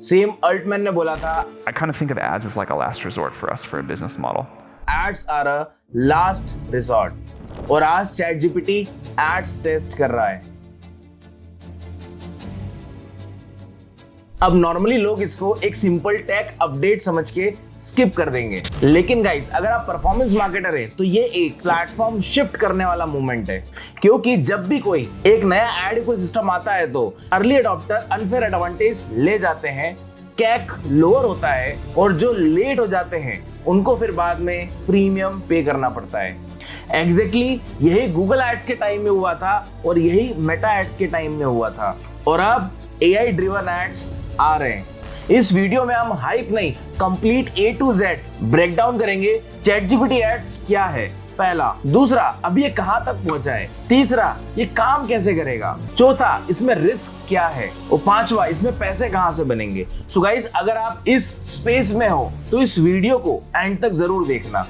Same Altman ने बोला था, I kind of think of ads as like a last resort for us for a business model. Ads are a last resort. और आज chat GPT ads test कर रहा है। अब normally लोग इसको एक सिंपल टेक अपडेट समझ के स्किप कर देंगे, लेकिन गाइस अगर आप परफॉर्मेंस मार्केटर हैं तो ये एक प्लेटफॉर्म शिफ्ट करने वाला मूवमेंट है, क्योंकि जब भी कोई एक नया एड इकोसिस्टम आता है तो अर्ली अडॉप्टर अनफेयर एडवांटेज ले जाते हैं, कैक लोअर होता है और जो लेट हो जाते हैं उनको फिर बाद में प्रीमियम पे करना पड़ता है। एग्जैक्टली यही गूगल एड्स के टाइम में हुआ था और यही मेटा एड्स के टाइम में हुआ था, और अब एआई ड्रिवन एड्स आ रहे हैं। इस वीडियो में हम हाइप नहीं, complete A to Z breakdown करेंगे चैट जीपीटी एड्स क्या है, पहला, दूसरा अभी ये कहां तक पहुंचा है, तीसरा ये काम कैसे करेगा, चौथा इसमें रिस्क क्या है, और पांचवा इसमें पैसे कहां से बनेंगे। सो गाइस अगर आप इस स्पेस में हो तो इस वीडियो को एंड तक जरूर देखना।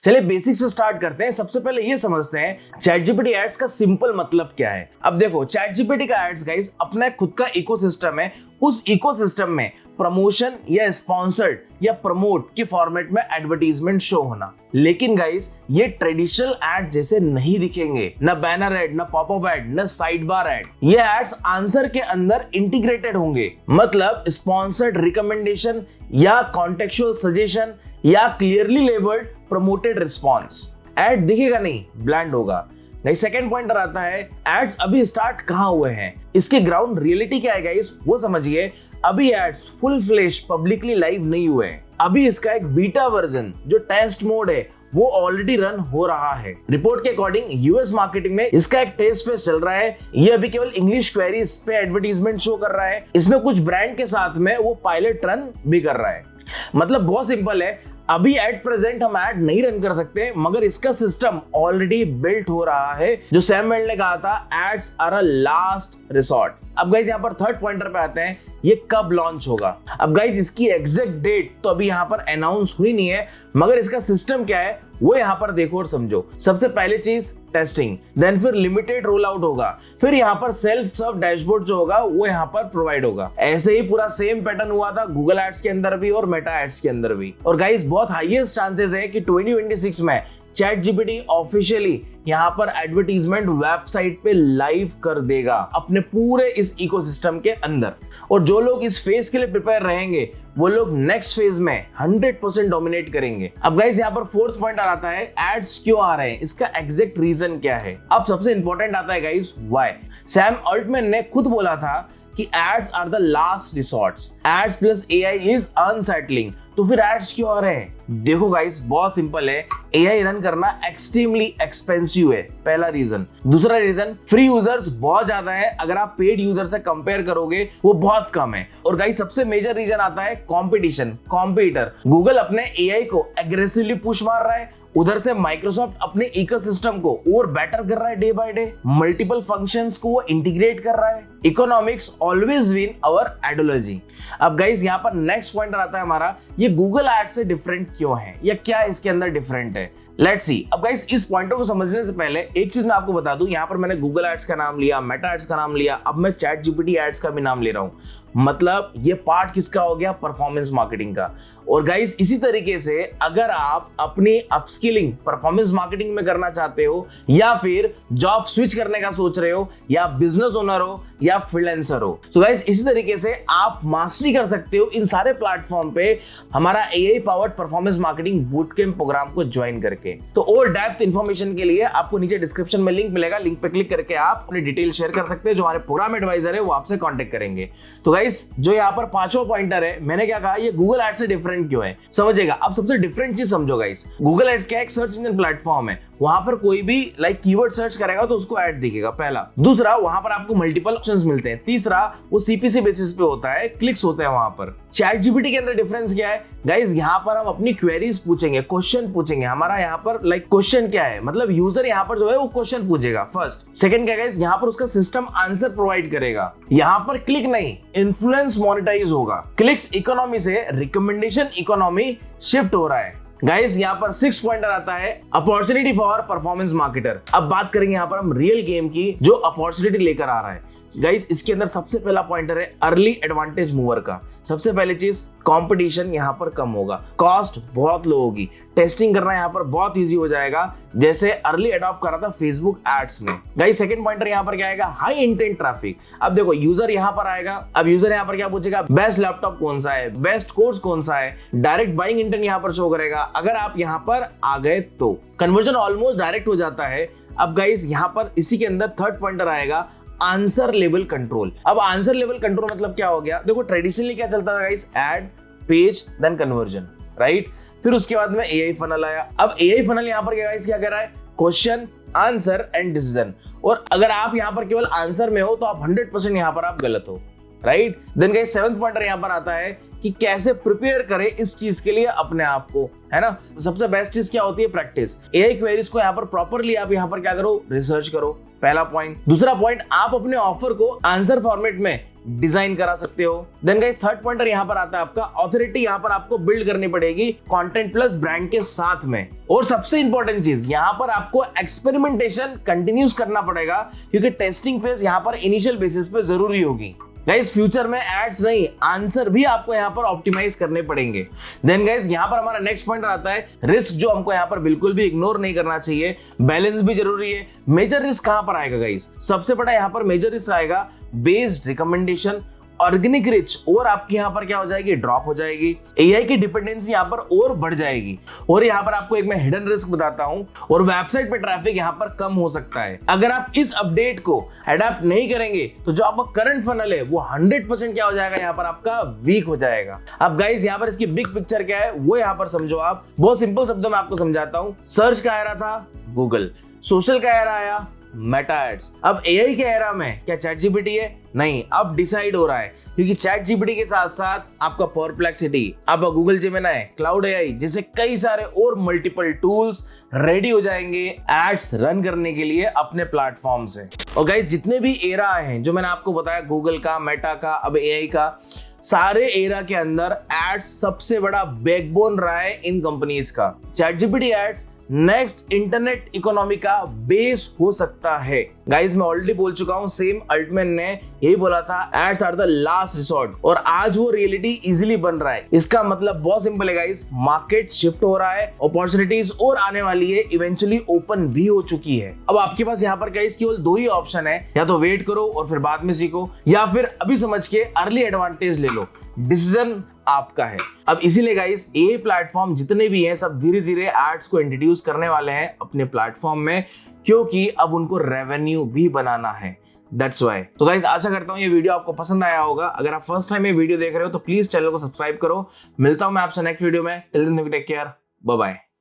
चलिए बेसिक से स्टार्ट करते हैं। सबसे पहले ये समझते हैं चैट जीपीटी एड्स का सिंपल मतलब क्या है। अब देखो चैट जीपीटी का एड्स गाइस अपना खुद का इकोसिस्टम है। उस इकोसिस्टम में प्रमोशन या स्पॉन्सर्ड या प्रमोट के फॉर्मेट में एडवर्टीजमेंट शो होना, लेकिन गाइस ये ट्रेडिशनल एड जैसे नहीं दिखेंगे, न बैनर एड, न पॉपअप एड, न साइड बार एड। ये एड्स आंसर के अंदर इंटीग्रेटेड होंगे, मतलब स्पॉन्सर्ड रिकमेंडेशन या कॉन्टेक्चुअल सजेशन या clearly labelled promoted response. Ad दिखेगा नहीं, ब्लैंड होगा। नहीं, सेकंड पॉइंटर आता है एड्स अभी स्टार्ट कहां हुए हैं, इसके ग्राउंड रियलिटी क्या है गाइस वो समझिए। अभी ads full fledged publicly live नहीं हुए हैं। अभी इसका एक बीटा वर्जन जो टेस्ट मोड है वो ऑलरेडी रन हो रहा है। रिपोर्ट के अकॉर्डिंग यूएस मार्केटिंग में इसका एक टेस्ट फेज चल रहा है। ये अभी केवल इंग्लिश क्वेरीज पे एडवर्टीजमेंट शो कर रहा है। इसमें कुछ ब्रांड के साथ में वो पायलट रन भी कर रहा है। मतलब बहुत सिंपल है, अभी एट प्रेजेंट हम एड नहीं रन कर सकते, मगर इसका सिस्टम ऑलरेडी बिल्ट हो रहा है। जो सैम वेल्ड ने कहा था ads are a last resort. अब गाइस यहाँ पर थर्ड पॉइंटर पे आते हैं, ये कब लॉन्च होगा। अब गाइस इसकी एग्जैक्ट डेट तो अभी यहाँ पर अनाउंस हुई नहीं है, मगर इसका सिस्टम क्या है वो यहाँ पर देखो और समझो। सबसे पहले चीज टेस्टिंग, देन फिर लिमिटेड रोल आउट होगा, फिर यहाँ पर सेल्फ सर्व डैशबोर्ड जो होगा वो यहाँ पर प्रोवाइड होगा। ऐसे ही पूरा सेम पैटर्न हुआ था गूगल एड्स के अंदर भी और मेटा एड्स के अंदर भी। और गाइस बहुत हाईएस्ट चांसेस है कि 2026 में चैट जीपीटी ऑफिशियली यहाँ पर एडवर्टीजमेंट वेबसाइट पे लाइव कर देगा अपने पूरे इस इकोसिस्टम के अंदर। और जो लोग इस फेज के लिए प्रिपेयर रहेंगे वो लोग नेक्स्ट फेज में 100% डोमिनेट करेंगे। अब गाइस यहाँ पर फोर्थ पॉइंट आता है एड्स क्यों आ रहे हैं, इसका एग्जैक्ट रीजन क्या है। अब सबसे इंपॉर्टेंट आता है गाइस व्हाई। सैम अल्टमैन ने खुद बोला था कि ads are the last resorts, ads plus AI is unsettling. तो फिर एड्स क्यों आ रहे हैं? देखो गाइस बहुत सिंपल है, एआई रन करना एक्सट्रीमली एक्सपेंसिव है, पहला रीजन। दूसरा रीजन, फ्री यूजर्स बहुत ज्यादा है, अगर आप पेड यूजर से कंपेयर करोगे वो बहुत कम है। और गाइस सबसे मेजर रीजन आता है कंपटीशन, कॉम्पिटिटर। गूगल अपने एआई को एग्रेसिवली पुश मार रहा है, उधर से माइक्रोसॉफ्ट अपने इकोसिस्टम को और बेटर कर रहा है day by day, multiple functions को वो इंटीग्रेट कर रहा है। Economics always win our ideology. अब गाइस यहाँ पर नेक्स्ट पॉइंट आता है हमारा, ये गूगल एड्स से डिफरेंट क्यों है या क्या इसके अंदर डिफरेंट है। Let's see. अब गाइस इस पॉइंटर को समझने से पहले एक चीज मैं आपको बता दूं, यहाँ पर मैंने गूगल एड्स का नाम लिया, मेटा एड्स का नाम लिया, अब मैं चैट जीपीटी एड्स का भी नाम ले रहा हूं। मतलब ये पार्ट किसका हो गया, परफॉर्मेंस मार्केटिंग का। और गाइस इसी तरीके से अगर आप अपनी अपस्किलिंग परफॉर्मेंस मार्केटिंग में करना चाहते हो या फिर जॉब स्विच करने का सोच रहे हो या बिजनेस ओनर हो या फ्रीलांसर हो, तो गाइस इसी तरीके से आप मास्टरी कर सकते हो इन सारे प्लेटफॉर्म पे हमारा AI powered performance marketing boot camp program को ज्वाइन करके। तो और डेप्थ इंफॉर्मेशन के लिए आपको नीचे डिस्क्रिप्शन में लिंक मिलेगा, लिंक पे क्लिक करके आप अपनी डिटेल शेयर कर सकते हैं। जो हमारे प्रोग्राम एडवाइजर है वो आपसे कांटेक्ट करेंगे। तो गाइस जो यहाँ पर पांचवा पॉइंटर है, मैंने क्या कहा, ये गूगल एड्स से डिफरेंट क्यों है समझेगा। अब सबसे डिफरेंट चीज समझो गाइस, गूगल एड्स क्या एक सर्च इंजन प्लेटफॉर्म है, वहां पर कोई भी कीवर्ड सर्च करेगा तो उसको ऐड दिखेगा, पहला। दूसरा, वहां पर आपको मल्टीपल ऑप्शंस मिलते हैं। तीसरा, वो सीपीसी बेसिस पे होता है, क्लिक्स होते हैं वहां पर। चैट जीपीटी के अंदर डिफरेंस क्या है गाइस, यहाँ पर हम अपनी क्वेरीज पूछेंगे, क्वेश्चन पूछेंगे। हमारा यहाँ पर क्वेश्चन क्या है, मतलब यूजर यहाँ पर जो है वो क्वेश्चन पूछेगा फर्स्ट। सेकंड क्या गाइस, यहाँ पर उसका सिस्टम आंसर प्रोवाइड करेगा। यहाँ पर क्लिक नहीं, इन्फ्लुएंस मोनेटाइज होगा। क्लिक्स इकोनॉमी से रिकमेंडेशन इकोनॉमी शिफ्ट हो रहा है। गाइस यहाँ पर 6 पॉइंटर आता है अपॉर्चुनिटी फॉर परफॉर्मेंस मार्केटर। अब बात करेंगे यहाँ पर हम रियल गेम की जो अपॉर्चुनिटी लेकर आ रहा है। गाइस इसके अंदर सबसे पहला पॉइंटर है अर्ली एडवांटेज मूवर का। सबसे पहली चीज कंपटीशन यहाँ पर कम होगा, कॉस्ट बहुत लो होगी, टेस्टिंग करना यहाँ पर बहुत इजी हो जाएगा जैसे अर्ली अडॉप्ट करा था फेसबुक एड्स ने। गाइस सेकंड पॉइंटर यहाँ पर क्या आएगा, हाई इंटेंट ट्रैफिक। अब देखो यूजर यहाँ पर आएगा, अब यूजर यहाँ पर क्या पूछेगा, बेस्ट लैपटॉप कौन सा है, बेस्ट कोर्स कौन सा है, डायरेक्ट बाइंग इंटेंट यहाँ पर शो करेगा। अगर आप यहाँ पर आ गए तो कन्वर्जन ऑलमोस्ट डायरेक्ट हो जाता है। अब गाइस यहाँ पर इसी के अंदर थर्ड पॉइंटर आएगा आंसर लेवल कंट्रोल। अब आंसर लेवल कंट्रोल मतलब क्या हो गया, देखो ट्रेडिशनली क्या चलता था guys, ad page then conversion, right. फिर उसके बाद में एआई फनल आया। अब एआई फनल यहाँ पर गाइस क्या कह रहा है, क्वेश्चन आंसर एंड डिसीजन। और अगर आप यहाँ पर केवल आंसर में हो तो आप 100% यहाँ पर आप गलत हो, right. Then guys seventh pointer यहाँ पर आता है कि कैसे प्रिपेयर करें इस चीज के लिए अपने आप को, है ना। सबसे बेस्ट चीज क्या होती है, प्रैक्टिस। एआई क्वेरीज को यहाँ पर प्रॉपरली आप यहाँ पर क्या करो, रिसर्च करो, पहला पॉइंट। दूसरा पॉइंट, आप अपने ऑफर को आंसर फॉर्मेट में डिजाइन करा सकते हो। देन गाइस थर्ड पॉइंटर यहाँ पर आता है आपका ऑथोरिटी, यहाँ पर आपको बिल्ड करनी पड़ेगी कंटेंट प्लस ब्रांड के साथ में। और सबसे इंपॉर्टेंट चीज यहाँ पर आपको एक्सपेरिमेंटेशन कंटिन्यूस करना पड़ेगा क्योंकि टेस्टिंग फेज यहाँ पर इनिशियल बेसिस पे जरूरी होगी। गाइस फ्यूचर में एड्स नहीं, आंसर भी आपको यहाँ पर ऑप्टिमाइज करने पड़ेंगे। देन गाइस यहाँ पर हमारा नेक्स्ट पॉइंट आता है रिस्क, जो हमको यहाँ पर बिल्कुल भी इग्नोर नहीं करना चाहिए, बैलेंस भी जरूरी है। मेजर रिस्क कहां पर आएगा गाइस, सबसे बड़ा यहाँ पर मेजर रिस्क आएगा बेस्ड रिकमेंडेशन, ऑर्गेनिक रिच और आपकी यहाँ पर क्या हो जाएगी, ड्रॉप हो जाएगी। एआई की डिपेंडेंसी यहाँ पर और बढ़ जाएगी। और यहाँ पर आपको एक मैं हिडन रिस्क बताता हूँ, और वेबसाइट पे ट्रैफिक यहाँ पर कम हो सकता है। अगर आप इस अपडेट को अडॉप्ट नहीं करेंगे तो जो आपका करंट फनल है वो 100% क्या हो जाएगा, यहाँ पर आपका वीक हो जाएगा। अब गाइस यहाँ पर इसकी बिग पिक्चर क्या है वो यहाँ पर समझो आप। बहुत सिंपल शब्दों में आपको समझाता हूँ। सर्च का एरा था गूगल, सोशल का एरा आया मेटा एड्स। अब एआई के एरा में क्या चैट जीपीटी है, नहीं, अब डिसाइड हो रहा है क्योंकि चैट जीपीटी के साथ साथ आपका परप्लेक्सिटी, आपका गूगल जेमिनी, क्लाउड एआई जैसे कई सारे और मल्टीपल टूल्स रेडी हो जाएंगे एड्स रन करने के लिए अपने प्लेटफॉर्म से। और गाइस जितने भी एरा आए हैं जो मैंने आपको बताया, गूगल का, मेटा का, अब एआई का, सारे एरा के अंदर एड्स सबसे बड़ा बैकबोन रहा है इन कंपनीज का। ChatGPT ads next internet economy का बेस हो सकता है। गाइस मैं ऑलरेडी बोल चुका हूं, सेम अल्टमैन ने यही बोला था, ads are the last resort, और आज वो रियलिटी इजीली बन रहा है। इसका मतलब बहुत सिंपल है गाइस, मार्केट शिफ्ट हो रहा है, अपॉर्चुनिटीज और आने वाली है, इवेंचुअली ओपन भी हो चुकी है। अब आपके पास यहाँ पर गाइस केवल दो ही ऑप्शन है, या तो वेट करो और फिर बाद में सीखो, या फिर अभी समझ के अर्ली एडवांटेज ले लो। डिसीजन आपका है। अब इसीलिए गाइस ये प्लेटफॉर्म जितने भी हैं सब धीरे धीरे एड्स को इंट्रोड्यूस करने वाले हैं अपने प्लेटफॉर्म में, क्योंकि अब उनको रेवेन्यू भी बनाना है। That's why. तो गाइस आशा करता हूं ये वीडियो आपको पसंद आया होगा। अगर आप फर्स्ट टाइम ये वीडियो देख रहे हो तो प्लीज चैनल को सब्सक्राइब करो। मिलता हूं मैं आपसे नेक्स्ट वीडियो में। Till then take care, bye bye.